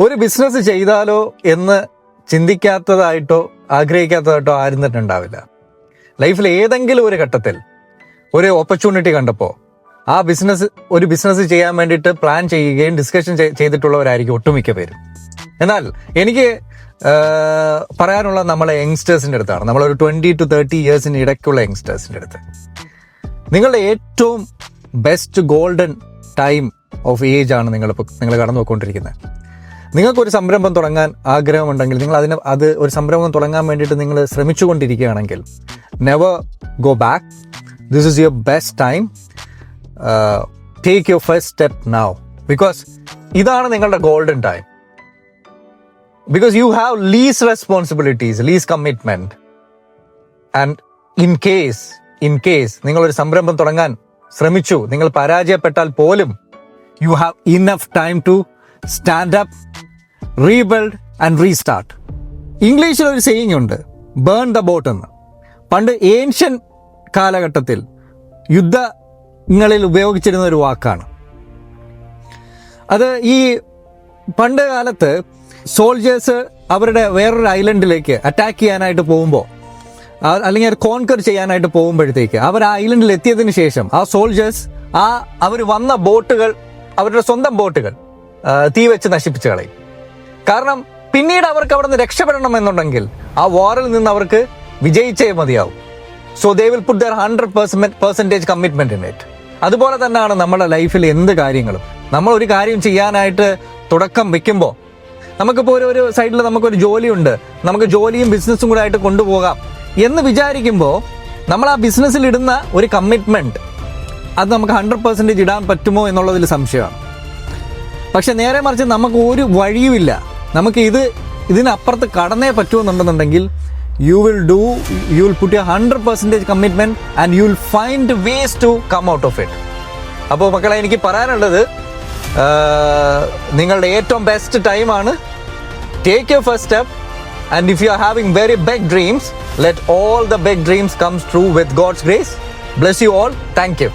ഒരു ബിസിനസ് ചെയ്താലോ എന്ന് ചിന്തിക്കാത്തതായിട്ടോ ആഗ്രഹിക്കാത്തതായിട്ടോ ആരും തന്നെ ഉണ്ടാവില്ല. ലൈഫിൽ ഏതെങ്കിലും ഒരു ഘട്ടത്തിൽ ഒരു ഓപ്പർച്യൂണിറ്റി കണ്ടപ്പോൾ ഒരു ബിസിനസ് ചെയ്യാൻ വേണ്ടിയിട്ട് പ്ലാൻ ചെയ്യുകയും ഡിസ്കഷൻ ചെയ്തിട്ടുള്ളവരായിരിക്കും ഒട്ടുമിക്ക പേരും. എന്നാൽ എനിക്ക് പറയാനുള്ള നമ്മളെ യങ്സ്റ്റേഴ്സിൻ്റെ അടുത്താണ്, നമ്മളൊരു 20 to 30 ഇയേഴ്സിന് ഇടയ്ക്കുള്ള യങ്സ്റ്റേഴ്സിൻ്റെ അടുത്ത്. നിങ്ങളുടെ ഏറ്റവും best golden time of age ആണ് നിങ്ങൾ കടന്നു പോയിക്കൊണ്ടിരിക്കുന്നത്. നിങ്ങൾക്കൊരു സംരംഭം തുടങ്ങാൻ ആഗ്രഹമുണ്ടെങ്കിൽ, നിങ്ങൾ ഒരു സംരംഭം തുടങ്ങാൻ വേണ്ടിയിട്ട് നിങ്ങൾ ശ്രമിച്ചുകൊണ്ടിരിക്കുകയാണെങ്കിൽ, never go back. This is your best time. Take your first step now, because ഇതാണ് നിങ്ങളുടെ golden time. Because you have less responsibilities, less commitment. And in case നിങ്ങളൊരു സംരംഭം തുടങ്ങാൻ ശ്രമിച്ചു, നിങ്ങൾ പരാജയപ്പെട്ടാൽ പോലും you have enough time to stand up, rebuild and restart. ഇംഗ്ലീഷിൽ ഒരു സെയിങ് ഉണ്ട്, ബേൺ ദ ബോട്ട് എന്ന്. പണ്ട് ഏൻഷ്യൻ കാലഘട്ടത്തിൽ യുദ്ധങ്ങളിൽ ഉപയോഗിച്ചിരുന്ന ഒരു വാക്കാണ് അത്. ഈ പണ്ട് കാലത്ത് സോൾജേഴ്സ് അവരുടെ വേറൊരു ഐലൻഡിലേക്ക് അറ്റാക്ക് ചെയ്യാനായിട്ട് പോകുമ്പോൾ, അല്ലെങ്കിൽ അത് കോൺകർ ചെയ്യാനായിട്ട് പോകുമ്പോഴത്തേക്ക്, അവർ ആ ഐലൻഡിൽ എത്തിയതിനു ശേഷം ആ സോൾജേഴ്സ് അവർ വന്ന ബോട്ടുകൾ, അവരുടെ സ്വന്തം ബോട്ടുകൾ തീ വെച്ച് നശിപ്പിച്ച് കളയും. കാരണം പിന്നീട് അവർക്ക് അവിടെ നിന്ന് രക്ഷപ്പെടണം എന്നുണ്ടെങ്കിൽ ആ വാറിൽ നിന്ന് അവർക്ക് വിജയിച്ചേ മതിയാവും. So they will put there 100% commitment in it. അതുപോലെ തന്നെയാണ് നമ്മുടെ ലൈഫിൽ എന്ത് കാര്യങ്ങളും. നമ്മൾ ഒരു കാര്യം ചെയ്യാനായിട്ട് തുടക്കം വെക്കുമ്പോൾ, നമുക്കിപ്പോൾ ഒരു സൈഡിൽ നമുക്കൊരു ജോലിയുണ്ട്, നമുക്ക് ജോലിയും ബിസിനസ്സും കൂടെ ആയിട്ട് കൊണ്ടുപോകാം എന്ന് വിചാരിക്കുമ്പോൾ, നമ്മൾ ആ ബിസിനസ്സിൽ ഇടുന്ന ഒരു കമ്മിറ്റ്മെന്റ് അത് നമുക്ക് 100% ഇടാൻ പറ്റുമോ എന്നുള്ളതിൽ സംശയമാണ്. പക്ഷെ നേരെ മറിച്ച് നമുക്ക് ഒരു വഴിയുമില്ല, നമുക്ക് ഇതിനപ്പുറത്ത് കടന്നേ പറ്റുമെന്നുണ്ടെന്നുണ്ടെങ്കിൽ you will put your 100% commitment and you will find ways to come out of it. അപ്പോൾ മക്കളെ, എനിക്ക് പറയാനുള്ളത്, നിങ്ങളുടെ ഏറ്റവും ബെസ്റ്റ് ടൈമാണ്. Take your first step, and if you are having very big dreams, let all the big dreams come true with God's grace. Bless you all. Thank you.